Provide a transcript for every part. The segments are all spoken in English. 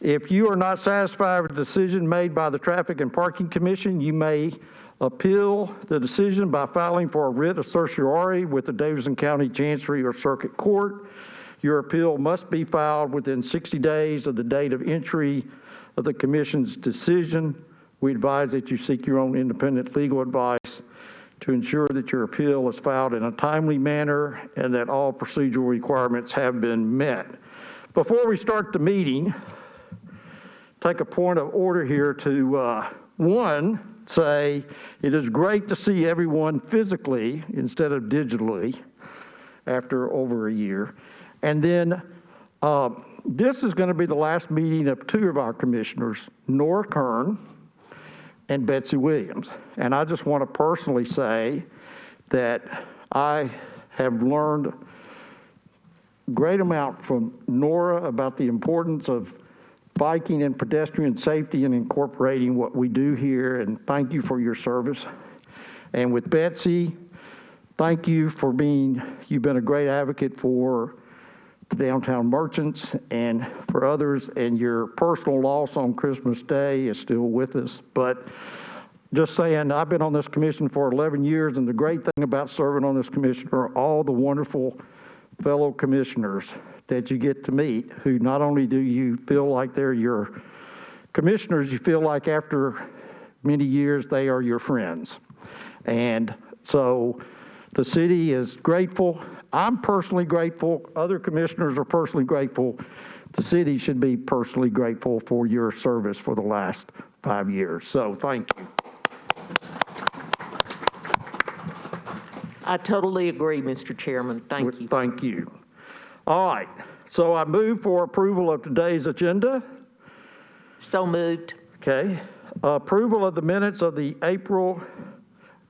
If you are not satisfied with the decision made by the Traffic and Parking Commission, you may appeal the decision by filing for a writ of certiorari with the Davidson County Chancery or Circuit Court. Your appeal must be filed within 60 days of the date of entry of the Commission's decision. We advise that you seek your own independent legal advice to ensure that your appeal is filed in a timely manner and that all procedural requirements have been met. Before we start the meeting, take a point of order here to, say it is great to see everyone physically instead of digitally after over a year. And then this is going to be the last meeting of two of our commissioners, Nora Kern and Betsy Williams. And I just want to personally say that I have learned a great amount from Nora about the importance of biking and pedestrian safety and incorporating what we do here, and thank you for your service. And with Betsy, thank you for you've been a great advocate for the downtown merchants and for others, and your personal loss on Christmas Day is still with us. But just saying, I've been on this commission for 11 years, and the great thing about serving on this commission are all the wonderful fellow commissioners that you get to meet, who not only do you feel like they're your commissioners, you feel like after many years they are your friends. And so the city is grateful. I'm personally grateful. Other commissioners are personally grateful. The city should be personally grateful for your service for the last 5 years. So thank you. I totally agree, Mr. Chairman. Thank you. Thank you. All right. So I move for approval of today's agenda. So moved. Okay. Approval of the minutes of the April.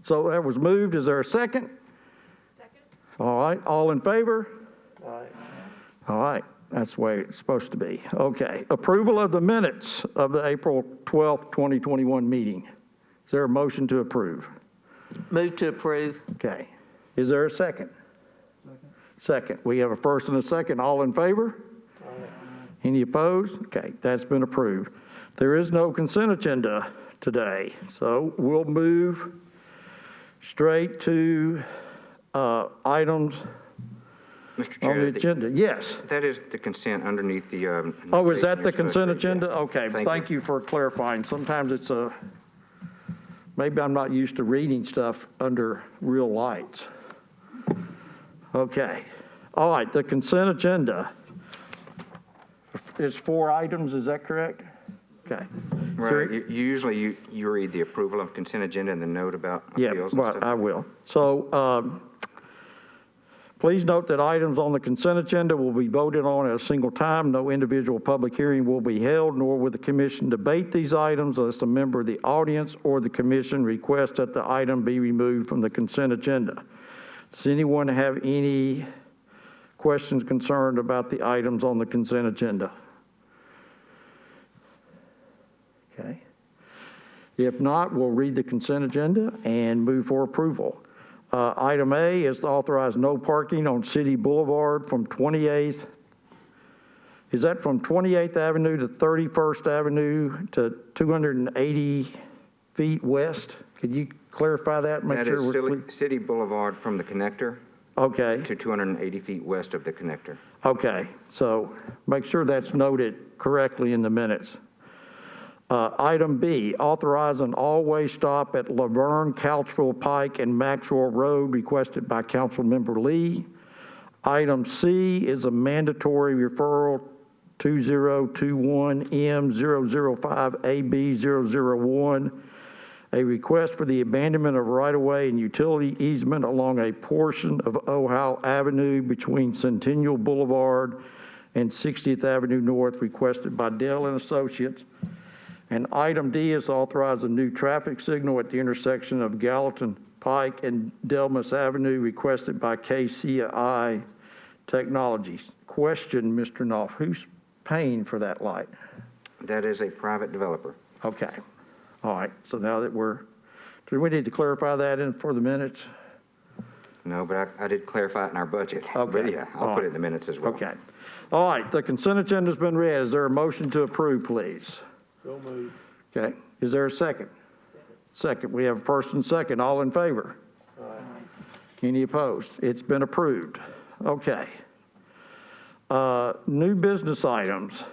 So that was moved. Is there a second? Second. All right. All in favor? Aye. All right. That's the way it's supposed to be. Okay. Approval of the minutes of the April 12th, 2021 meeting. Is there a motion to approve? Move to approve. Okay. Is there a second? Second. We have a first and a second. All in favor? Aye. Any opposed? Okay, that's been approved. There is no consent agenda today, so we'll move straight to items Mr. Chair, on the agenda. Yes. That is the consent underneath the. Oh, is that the consent agenda? Yeah. Okay, thank you for clarifying. Sometimes it's maybe I'm not used to reading stuff under real lights. Okay. All right, the consent agenda is 4 items, is that correct? Okay. Right. Usually you read the approval of consent agenda and the note about appeals and well, stuff. I will. So please note that items on the consent agenda will be voted on at a single time. No individual public hearing will be held, nor will the commission debate these items unless a member of the audience or the commission requests that the item be removed from the consent agenda. Does anyone have any questions concerned about the items on the consent agenda? Okay. If not, we'll read the consent agenda and move for approval. Item A is to authorize no parking on City Boulevard from 28th. Is that from 28th Avenue to 31st Avenue to 280 feet west? Could you clarify that? That is City Boulevard from the connector. Okay. To 280 feet west of the connector. Okay. So make sure that's noted correctly in the minutes. Item B, authorize an all-way stop at Laverne, Couchville Pike, and Maxwell Road, requested by Councilmember Lee. Item C is a mandatory referral 2021M005AB001, a request for the abandonment of right-of-way and utility easement along a portion of Ohio Avenue between Centennial Boulevard and 60th Avenue North, requested by Dell and Associates. And item D is authorize a new traffic signal at the intersection of Gallatin Pike and Delmas Avenue, requested by KCI Technologies. Question, Mr. Knopf, who's paying for that light? That is a private developer. Okay. All right. So now that do we need to clarify that for the minutes? No, but I did clarify it in our budget. Okay. But yeah, I'll put it in the minutes as well. Okay. All right, the consent agenda's been read. Is there a motion to approve, please? So moved. Okay, is there a second? Second. We have a first and second. All in favor? Any opposed? It's been approved. Okay. New business items.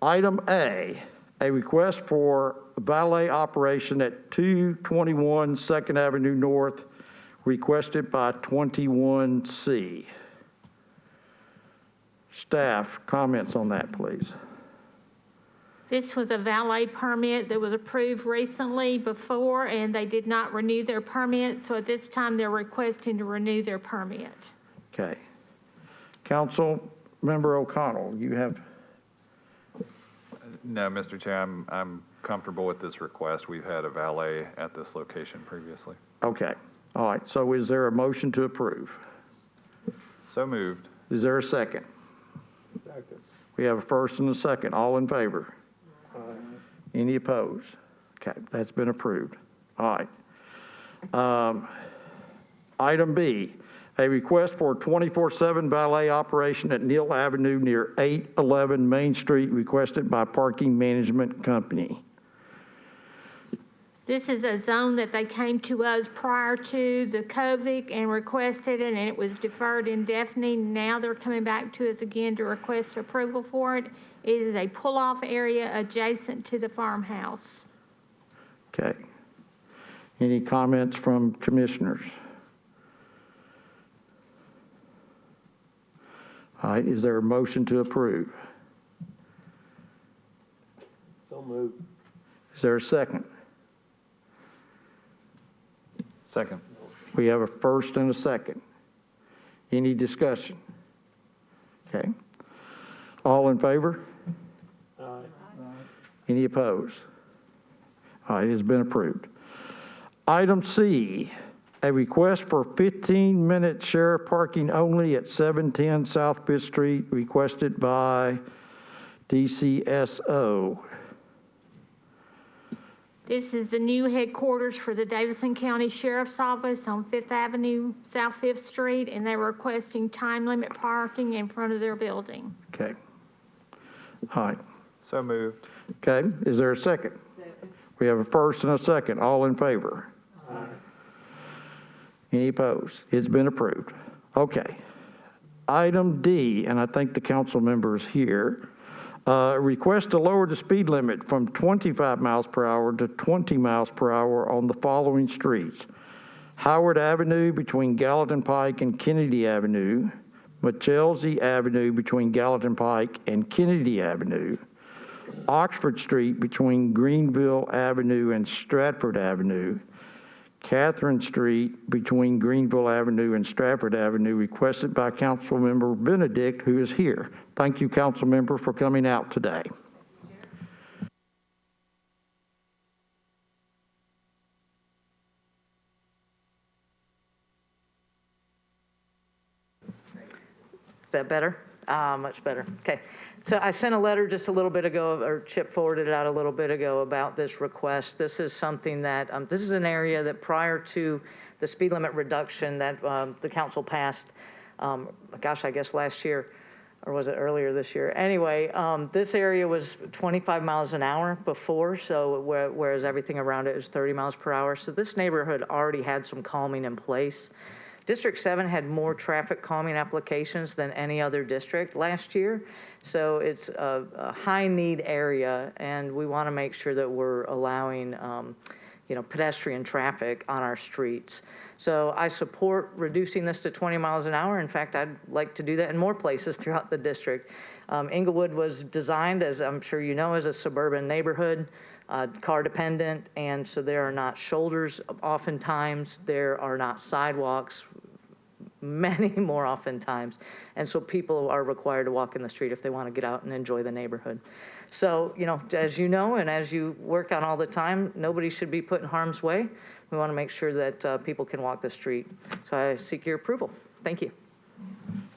Item A request for valet operation at 221 2nd Avenue North, requested by 21C. Staff, comments on that, please. This was a valet permit that was approved recently before, and they did not renew their permit, so at this time, they're requesting to renew their permit. Okay. Council Member O'Connell, you have, No, Mr. Chair, I'm comfortable with this request. We've had a valet at this location previously. okay. All right, so is there a motion to approve? So moved. Is there a second? Second. We have a first and a second. All in favor? Any opposed? Okay, that's been approved. All right. Item B, a request for 24/7 valet operation at Neal Avenue near 811 Main Street, requested by Parking Management Company. This is a zone that they came to us prior to the COVID and requested it, and it was deferred indefinitely. Now they're coming back to us again to request approval for it. It is a pull-off area adjacent to the farmhouse. Okay. Any comments from commissioners? All right, is there a motion to approve? So moved. Is there a second? Second. We have a first and a second. Any discussion? Okay. All in favor? Aye. Any opposed? All right, it has been approved. Item C, a request for 15-minute sheriff parking only at 710 South Fifth Street, requested by DCSO. This is the new headquarters for the Davidson County Sheriff's Office on Fifth Avenue, South Fifth Street, and they're requesting time limit parking in front of their building. Okay. All right. So moved. Okay, is there a second? We have a first and a second. All in favor? Any opposed? It's been approved. Okay. Item D, and I think the council members here, request to lower the speed limit from 25 miles per hour to 20 miles per hour on the following streets: Howard Avenue between Gallatin Pike and Kennedy Avenue, Machelsea Avenue between Gallatin Pike and Kennedy Avenue, Oxford Street between Greenville Avenue and Stratford Avenue, Catherine Street between Greenville Avenue and Stratford Avenue, requested by Councilmember Benedict, who is here. Thank you, Councilmember, for coming out today. Is that better? Much better. Okay. So I sent a letter just a little bit ago, or Chip forwarded it out a little bit ago about this request. This is something that, this is an area that prior to the speed limit reduction that the council passed, gosh, I guess last year, or was it earlier this year? Anyway, this area was 25 miles an hour before, so whereas everything around it is 30 miles per hour. So this neighborhood already had some calming in place. District 7 had more traffic calming applications than any other district last year. So it's a high-need area, and we want to make sure that we're allowing pedestrian traffic on our streets. So I support reducing this to 20 miles an hour. In fact, I'd like to do that in more places throughout the district. Inglewood was designed, as I'm sure you know, as a suburban neighborhood, car dependent, and so there are not shoulders oftentimes, there are not sidewalks many more oftentimes, and so people are required to walk in the street if they want to get out and enjoy the neighborhood. So, as you know, and as you work on all the time, nobody should be put in harm's way. We want to make sure that people can walk the street. So I seek your approval. Thank you.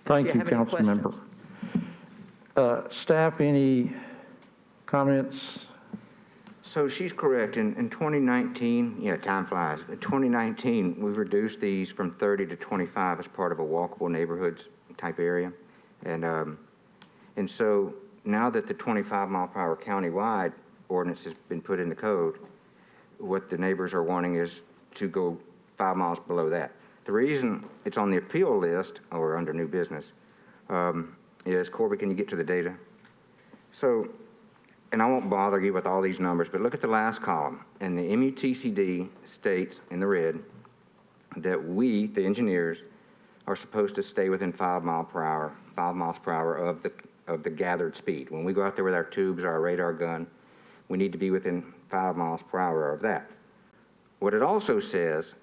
Thank Do you, you have any Councilmember. Staff, any comments? So she's correct. In 2019, time flies. In 2019, we reduced these from 30 to 25 as part of a walkable neighborhoods type area. And so now that the 25-mile-per-hour countywide ordinance has been put in the code, what the neighbors are wanting is to go 5 miles below that. The reason it's on the appeal list or under new business is, Corby, can you get to the data? So, and I won't bother you with all these numbers, but look at the last column. And the MUTCD states in the red that we, the engineers, are supposed to stay within 5 miles per hour of the gathered speed. When we go out there with our tubes, our radar gun, we need to be within 5 miles per hour of that. What it also says,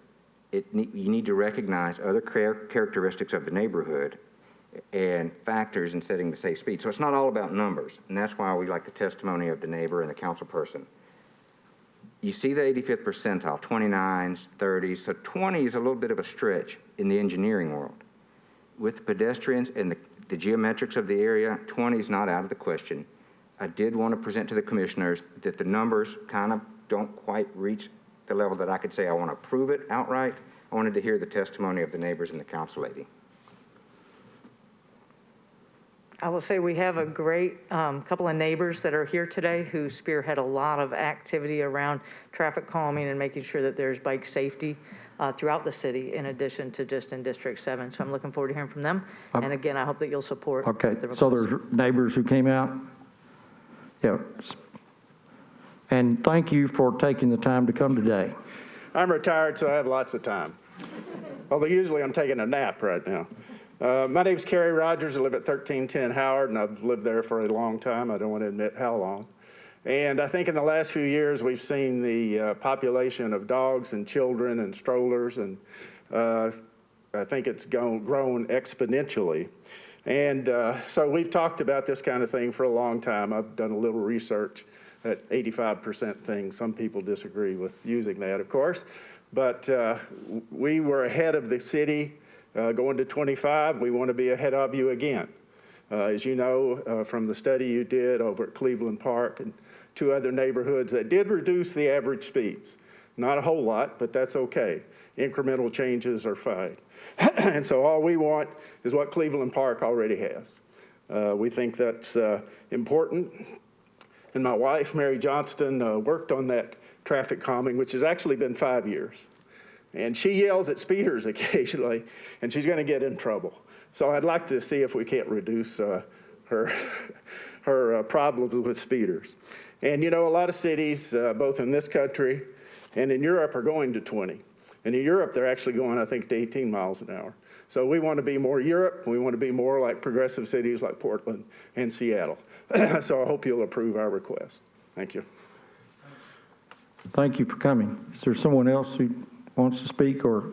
you need to recognize other characteristics of the neighborhood and factors in setting the safe speed. So it's not all about numbers, and that's why we like the testimony of the neighbor and the council person. You see the 85th percentile, 29s, 30s, so 20 is a little bit of a stretch in the engineering world. With pedestrians and the geometrics of the area, 20 is not out of the question. I did want to present to the commissioners that the numbers kind of don't quite reach the level that I could say I want to approve it outright. I wanted to hear the testimony of the neighbors and the council lady. I will say we have a great couple of neighbors that are here today who spearhead a lot of activity around traffic calming and making sure that there's bike safety throughout the city, in addition to just in District 7. So I'm looking forward to hearing from them. And again, I hope that you'll support. Okay, the so request. there's neighbors who came out? Yeah. And thank you for taking the time to come today. I'm retired, so I have lots of time. Although usually I'm taking a nap right now. My name's Carrie Rodgers. I live at 1310 Howard, and I've lived there for a long time. I don't want to admit how long. And I think in the last few years, we've seen the population of dogs and children and strollers, and I think it's grown exponentially. And so we've talked about this kind of thing for a long time. I've done a little research. That 85% thing, some people disagree with using that, of course. But we were ahead of the city going to 25. We want to be ahead of you again. As you know from the study you did over at Cleveland Park and 2 other neighborhoods that did reduce the average speeds. Not a whole lot, but that's okay. Incremental changes are fine. And so all we want is what Cleveland Park already has. We think that's important. And my wife, Mary Johnston, worked on that traffic calming, which has actually been 5 years. And she yells at speeders occasionally, and she's going to get in trouble. So I'd like to see if we can't reduce her problems with speeders. And you know, a lot of cities, both in this country and in Europe, are going to 20. And in Europe, they're actually going, I think, to 18 miles an hour. So we want to be more Europe. We want to be more like progressive cities like Portland and Seattle. So I hope you'll approve our request. Thank you. Thank you for coming. Is there someone else who wants to speak? Or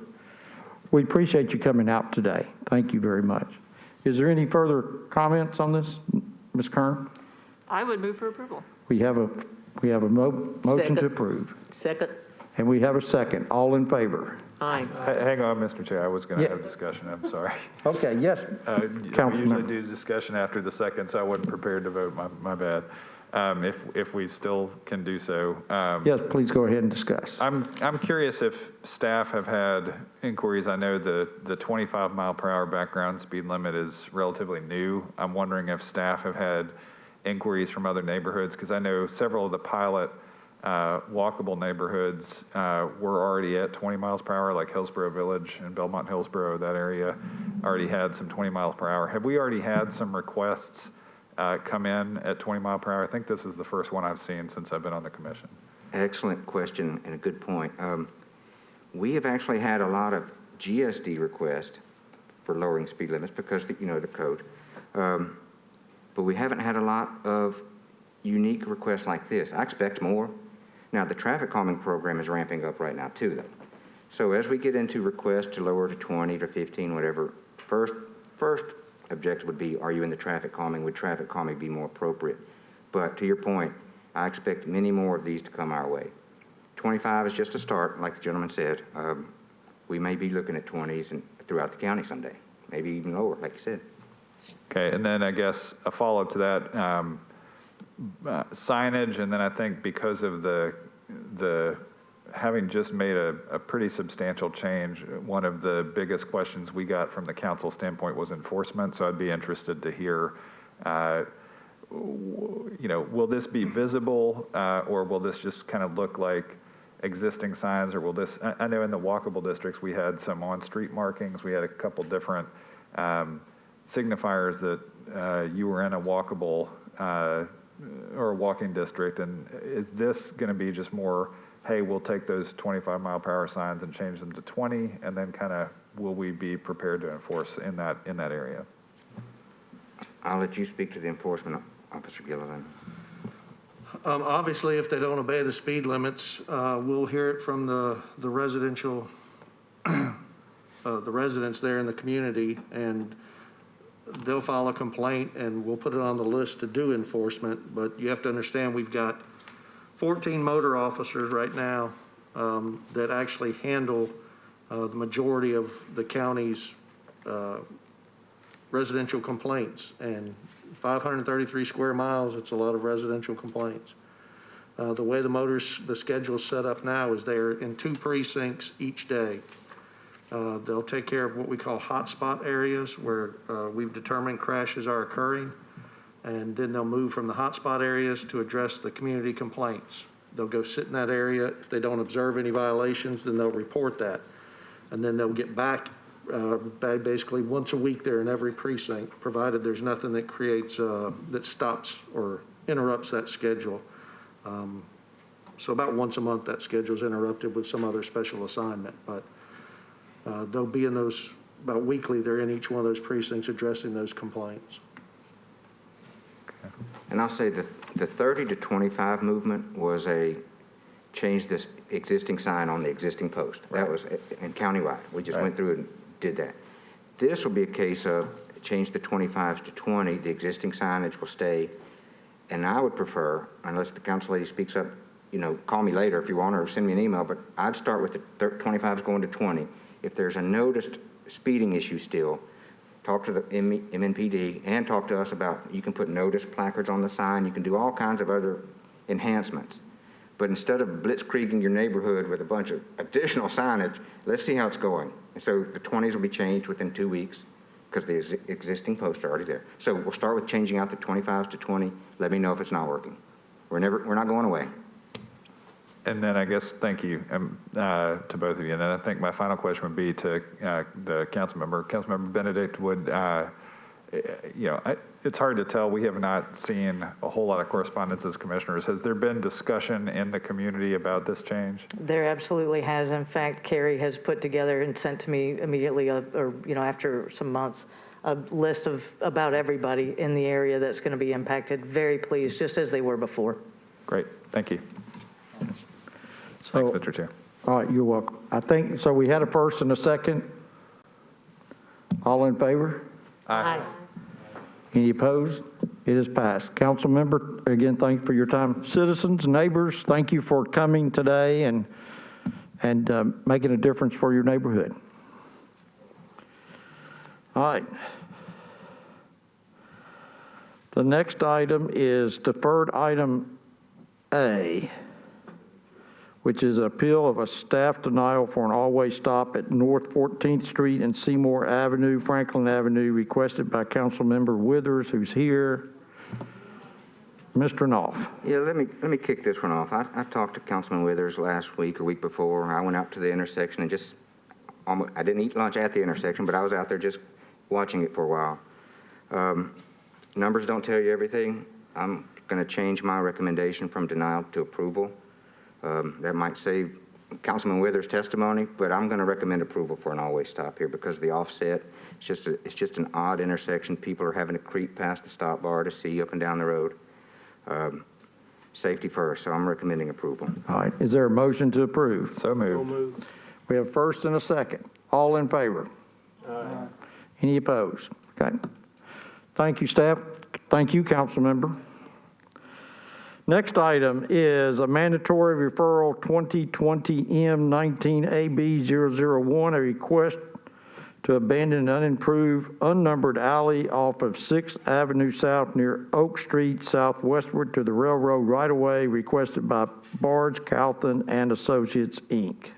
we appreciate you coming out today. Thank you very much. Is there any further comments on this, Ms. Kern? I would move for approval. We have a motion Second. to approve, Second. and we have a second. All in favor? Aye. Hang on, Mr. Chair, I was going to Yeah. have discussion, I'm sorry. Okay, yes, We usually Councilman. do discussion after the second, so I wasn't prepared to vote, my bad. If we still can do so. Yes, please go ahead and discuss. I'm curious if staff have had inquiries. I know the 25 mile per hour background speed limit is relatively new. I'm wondering if staff have had inquiries from other neighborhoods, because I know several of the pilot walkable neighborhoods were already at 20 miles per hour, like Hillsborough Village and Belmont Hillsborough, that area already had some 20 miles per hour. Have we already had some requests come in at 20 mile per hour? I think this is the first one I've seen since I've been on the commission. Excellent question and a good point. We have actually had a lot of GSD requests for lowering speed limits because the code. But we haven't had a lot of unique requests like this. I expect more. Now, the traffic calming program is ramping up right now too, though. So as we get into requests to lower to 20 to 15, whatever, first objective would be, are you in the traffic calming? Would traffic calming be more appropriate? But to your point, I expect many more of these to come our way. 25 is just a start, like the gentleman said. We may be looking at 20s and throughout the county someday, maybe even lower, like you said. Okay, and then I guess a follow-up to that, signage, and then I think because of the having just made a pretty substantial change, one of the biggest questions we got from the council standpoint was enforcement. So I'd be interested to hear, will this be visible, or will this just kind of look like existing signs, or will this, I know in the walkable districts, we had some on-street markings. We had a couple different signifiers that you were in a walkable or a walking district. And is this going to be just more, hey, we'll take those 25-mile-per-hour signs and change them to 20, and then kind of will we be prepared to enforce in that area? I'll let you speak to the enforcement officer, Gilliland. Obviously, if they don't obey the speed limits, we'll hear it from the residential, the residents there in the community, and they'll file a complaint, and we'll put it on the list to do enforcement. But you have to understand, we've got 14 motor officers right now that actually handle the majority of the county's residential complaints. And 533 square miles, it's a lot of residential complaints. The way the schedule's set up now is they're in 2 precincts each day. They'll take care of what we call hotspot areas where we've determined crashes are occurring, and then they'll move from the hotspot areas to address the community complaints. They'll go sit in that area. If they don't observe any violations, then they'll report that. And then they'll get back basically once a week there in every precinct, provided there's nothing that creates, that stops or interrupts that schedule. So about once a month that schedule's interrupted with some other special assignment, but they'll be in those, about weekly, they're in each one of those precincts addressing those complaints. And I'll say that the 30 to 25 movement was a change this existing sign on the existing post. Right. That was in countywide. We just went through and did that. This will be a case of change the 25s to 20. The existing signage will stay. And I would prefer, unless the council lady speaks up, call me later if you want, or send me an email, but I'd start with the 25s going to 20. If there's a noticed speeding issue still, talk to the MNPD and talk to us about, you can put notice placards on the sign, you can do all kinds of other enhancements. But instead of blitzkrieging your neighborhood with a bunch of additional signage, let's see how it's going. And so the 20s will be changed within 2 weeks because the existing posts are already there. So we'll start with changing out the 25s to 20. Let me know if it's not working. We're not going away. And then I guess, thank you to both of you. And then I think my final question would be to the council member. Councilmember Benedict would, it's hard to tell. We have not seen a whole lot of correspondence as commissioners. Has there been discussion in the community about this change? There absolutely has. In fact, Carrie has put together and sent to me immediately, after some months, a list of about everybody in the area that's going to be impacted. Very pleased, just as they were before. Great, thank you. So, Thanks, Mr. Chair. all right, you're welcome. I think, so we had a first and a second. All in favor? Aye. Any opposed? It is passed. Council member, again, thank you for your time. Citizens, neighbors, thank you for coming today and making a difference for your neighborhood. All right. The next item is deferred item A, which is an appeal of a staff denial for an all-way stop at North 14th Street and Seymour Avenue, Franklin Avenue, requested by Councilmember Withers, who's here. Mr. Knopf. Yeah, let me kick this one off. I talked to Councilman Withers last week or week before. I went out to the intersection and I didn't eat lunch at the intersection, but I was out there just watching it for a while. Numbers don't tell you everything. I'm going to change my recommendation from denial to approval. That might save Councilman Withers' testimony, but I'm going to recommend approval for an all-way stop here because of the offset. It's just an odd intersection. People are having to creep past the stop bar to see up and down the road. Safety first, so I'm recommending approval. All right, is there a motion to approve? So moved. So moved. We have first and a second. All in favor? Aye. Any opposed? Okay. Thank you, staff. Thank you, council member. Next item is a mandatory referral 2020 M19AB001, a request to to abandon an unimproved, unnumbered alley off of 6th Avenue South near Oak Street southwestward to the railroad right-of-way, requested by Barge, Calthon, and Associates, Inc.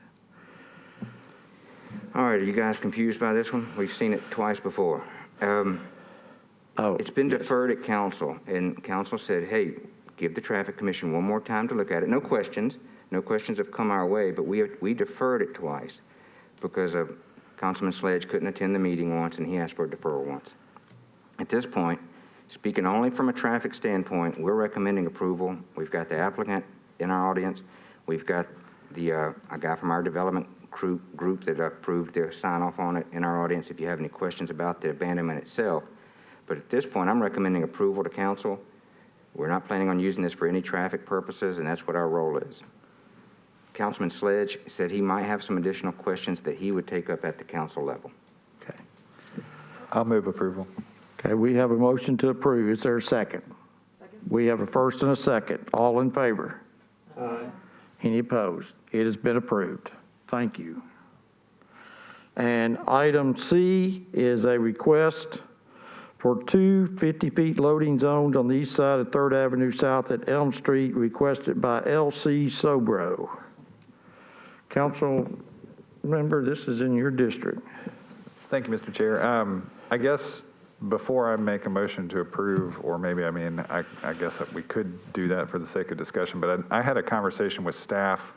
All right, are you guys confused by this one? We've seen it twice before. It's been deferred at council, and council said, hey, give the traffic commission one more time to look at it. No questions. No questions have come our way, but we deferred it twice because Councilman Sledge couldn't attend the meeting once, and he asked for a deferral once. At this point, speaking only from a traffic standpoint, we're recommending approval. We've got the applicant in our audience. We've got a guy from our development group that approved their sign-off on it in our audience if you have any questions about the abandonment itself. But at this point, I'm recommending approval to council. We're not planning on using this for any traffic purposes, and that's what our role is. Councilman Sledge said he might have some additional questions that he would take up at the council level. Okay. I'll move approval. Okay, we have a motion to approve. Is there a second? We have a first and a second. All in favor? Aye. Any opposed? It has been approved. Thank you. And item C is a request for 2 50-feet loading zones on the east side of 3rd Avenue South at Elm Street, requested by L.C. Sobro. Council member, this is in your district. Thank you, Mr. Chair. I guess before I make a motion to approve, or maybe, I guess that we could do that for the sake of discussion, but I had a conversation with staff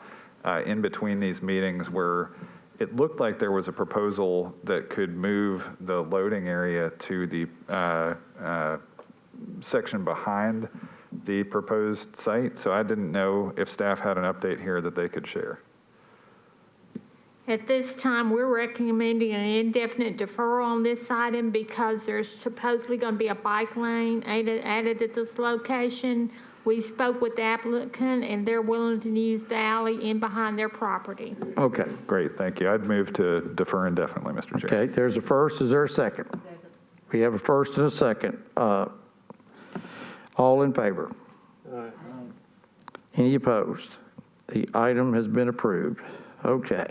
in between these meetings where it looked like there was a proposal that could move the loading area to the section behind the proposed site. So I didn't know if staff had an update here that they could share. At this time, we're recommending an indefinite deferral on this item because there's supposedly going to be a bike lane added at this location. We spoke with the applicant, and they're willing to use the alley in behind their property. Okay. Great, thank you. I'd move to defer indefinitely, Mr. Chair. Okay, there's a first. Is there a second? We have a first and a second. All in favor? Aye. Any opposed? The item has been approved. Okay.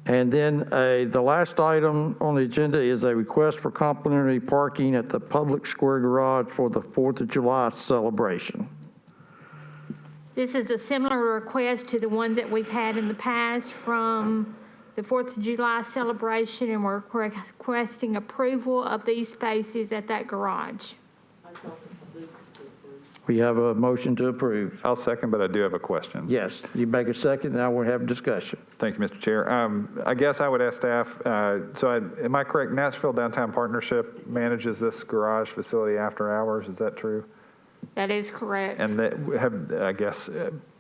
And then the last item on the agenda is a request for complimentary parking at the public square garage for the 4th of July celebration. This is a similar request to the ones that we've had in the past from the 4th of July celebration, and we're requesting approval of these spaces at that garage. We have a motion to approve. I'll second, but I do have a question. Yes, you make a second, now we'll have discussion. Thank you, Mr. Chair. I guess I would ask staff, am I correct, Nashville Downtown Partnership manages this garage facility after hours, is that true? That is correct. And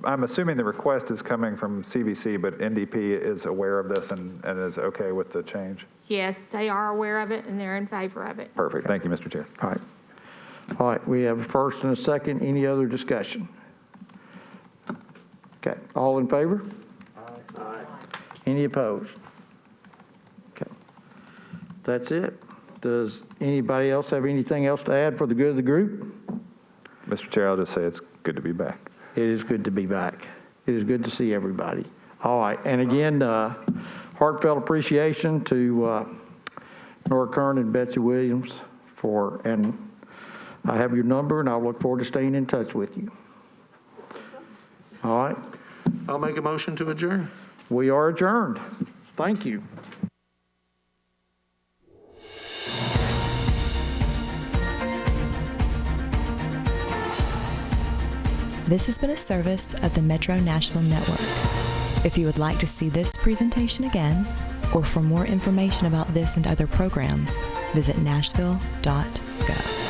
I'm assuming the request is coming from CVC, but NDP is aware of this and is okay with the change? Yes, they are aware of it, and they're in favor of it. Perfect, thank you, Mr. Chair. All right. All right, we have a first and a second. Any other discussion? Okay, all in favor? Aye. Any opposed? Okay, that's it. Does anybody else have anything else to add for the good of the group? Mr. Chair, I'll just say it's good to be back. It is good to be back. It is good to see everybody. All right, and again, heartfelt appreciation to Nora Kern and Betsy Williams and I have your number, and I'll look forward to staying in touch with you. All right, I'll make a motion to adjourn. we are adjourned. Thank you. This has been a service of the Metro Nashville Network. If you would like to see this presentation again, or for more information about this and other programs, visit nashville.gov.